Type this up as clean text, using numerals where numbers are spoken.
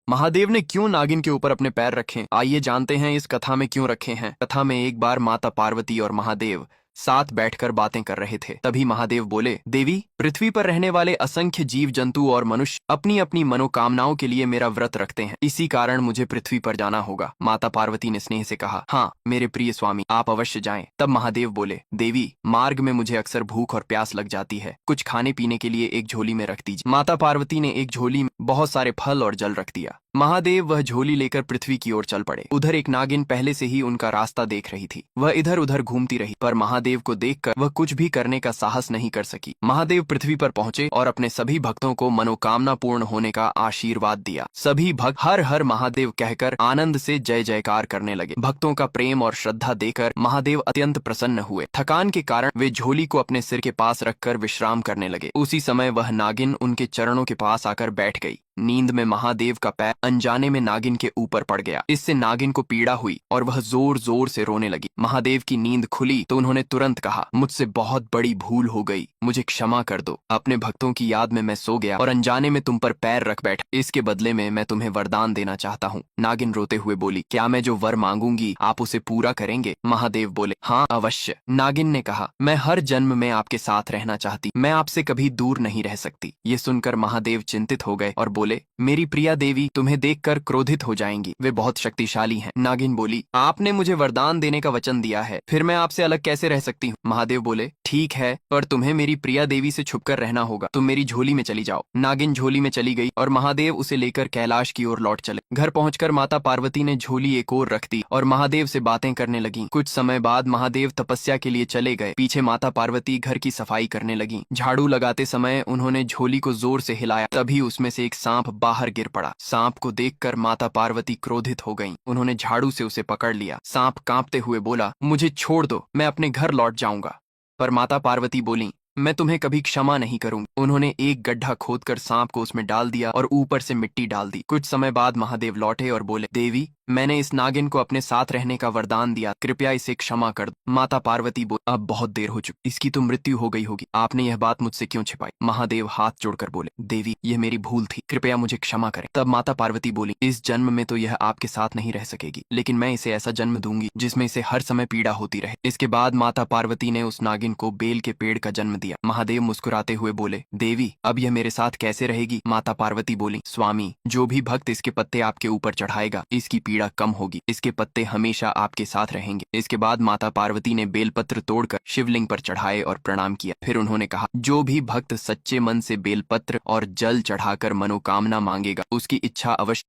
महादेव ने क्यों नागिन के ऊपर अपने पैर रखे? आइए जानते हैं इस कथा में क्यों रखे हैं। कथा में एक बार माता पार्वती और महादेव साथ बैठकर बातें कर रहे थे। तभी महादेव बोले, देवी, पृथ्वी पर रहने वाले असंख्य जीव जंतु और मनुष्य अपनी अपनी मनोकामनाओं के लिए मेरा व्रत रखते हैं, इसी कारण मुझे पृथ्वी पर जाना होगा। माता पार्वती ने स्नेह से कहा, हाँ मेरे प्रिय स्वामी, आप अवश्य जाएं। तब महादेव बोले, देवी, मार्ग में मुझे अक्सर भूख और प्यास लग जाती है, कुछ खाने पीने के लिए एक झोली में रख दीजिए। माता पार्वती ने एक झोली में बहुत सारे फल और जल रख दिया। महादेव वह झोली लेकर पृथ्वी की ओर चल पड़े। उधर एक नागिन पहले से ही उनका रास्ता देख रही थी। वह इधर उधर घूमती रही, पर महादेव को देखकर वह कुछ भी करने का साहस नहीं कर सकी। महादेव पृथ्वी पर पहुंचे और अपने सभी भक्तों को मनोकामना पूर्ण होने का आशीर्वाद दिया। सभी भक्त हर हर महादेव कहकर आनंद से जय जयकार करने लगे। भक्तों का प्रेम और श्रद्धा देखकर महादेव अत्यंत प्रसन्न हुए। थकान के कारण वे झोली को अपने सिर के पास रखकर विश्राम करने लगे। उसी समय वह नागिन उनके चरणों के पास आकर बैठ गई। नींद में महादेव का पैर अनजाने में नागिन के ऊपर पड़ गया। इससे नागिन को पीड़ा हुई और वह जोर जोर से रोने लगी। महादेव की नींद खुली तो उन्होंने तुरंत कहा, मुझसे बहुत बड़ी भूल हो गई, मुझे क्षमा कर दो। अपने भक्तों की याद में मैं सो गया और अनजाने में तुम पर पैर रख बैठा। इसके बदले में मैं तुम्हें वरदान देना चाहता हूँ। नागिन रोते हुए बोली, क्या मैं जो वर मांगूंगी आप उसे पूरा करेंगे? महादेव बोले, हाँ अवश्य। नागिन ने कहा, मैं हर जन्म में आपके साथ रहना चाहती, मैं आपसे कभी दूर नहीं रह सकती। ये सुनकर महादेव चिंतित हो गए और बोले, मेरी प्रिया देवी तुम्हें देखकर क्रोधित हो जाएंगी, वे बहुत शक्तिशाली हैं। नागिन बोली, आपने मुझे वरदान देने का वचन दिया है, फिर मैं आपसे अलग कैसे रह सकती हूँ? महादेव बोले, ठीक है, पर तुम्हें मेरी प्रिया देवी से छुपकर रहना होगा। तुम मेरी झोली में चली जाओ। नागिन झोली में चली गई और महादेव उसे लेकर कैलाश की ओर लौट चले। घर पहुंचकर माता पार्वती ने झोली एक ओर रख दी और महादेव से बातें करने लगी। कुछ समय बाद महादेव तपस्या के लिए चले गए। पीछे माता पार्वती घर की सफाई करने लगी। झाड़ू लगाते समय उन्होंने झोली को जोर से हिलाया, तभी उसमें से एक सांप बाहर गिर पड़ा। सांप को देखकर माता पार्वती क्रोधित हो गईं। उन्होंने झाड़ू से उसे पकड़ लिया। सांप कांपते हुए बोला, मुझे छोड़ दो, मैं अपने घर लौट जाऊंगा। पर माता पार्वती बोली, मैं तुम्हें कभी क्षमा नहीं करूंगी। उन्होंने एक गड्ढा खोदकर सांप को उसमें डाल दिया और ऊपर से मिट्टी डाल दी। कुछ समय बाद महादेव लौटे और बोले, देवी, मैंने इस नागिन को अपने साथ रहने का वरदान दिया, कृपया इसे क्षमा कर दो। माता पार्वती बोली, अब बहुत देर हो चुकी, इसकी तो मृत्यु हो गई होगी, आपने यह बात मुझसे क्यों छिपाई? महादेव हाथ जोड़कर बोले, देवी, यह मेरी भूल थी, कृपया मुझे क्षमा करें। तब माता पार्वती बोली, इस जन्म में तो यह आपके साथ नहीं रह सकेगी, लेकिन मैं इसे ऐसा जन्म दूंगी जिसमें इसे हर समय पीड़ा होती रहे। इसके बाद माता पार्वती ने उस नागिन को बेल के पेड़ का जन्म दिया। महादेव मुस्कुराते हुए बोले, देवी, अब यह मेरे साथ कैसे रहेगी? माता पार्वती बोली, स्वामी, जो भी भक्त इसके पत्ते आपके ऊपर चढ़ाएगा, इसकी पीड़ा कम होगी, इसके पत्ते हमेशा आपके साथ रहेंगे। इसके बाद माता पार्वती ने बेलपत्र तोड़कर शिवलिंग पर चढ़ाए और प्रणाम किया। फिर उन्होंने कहा, जो भी भक्त सच्चे मन से बेलपत्र और जल चढ़ाकर मनोकामना मांगेगा, उसकी इच्छा अवश्य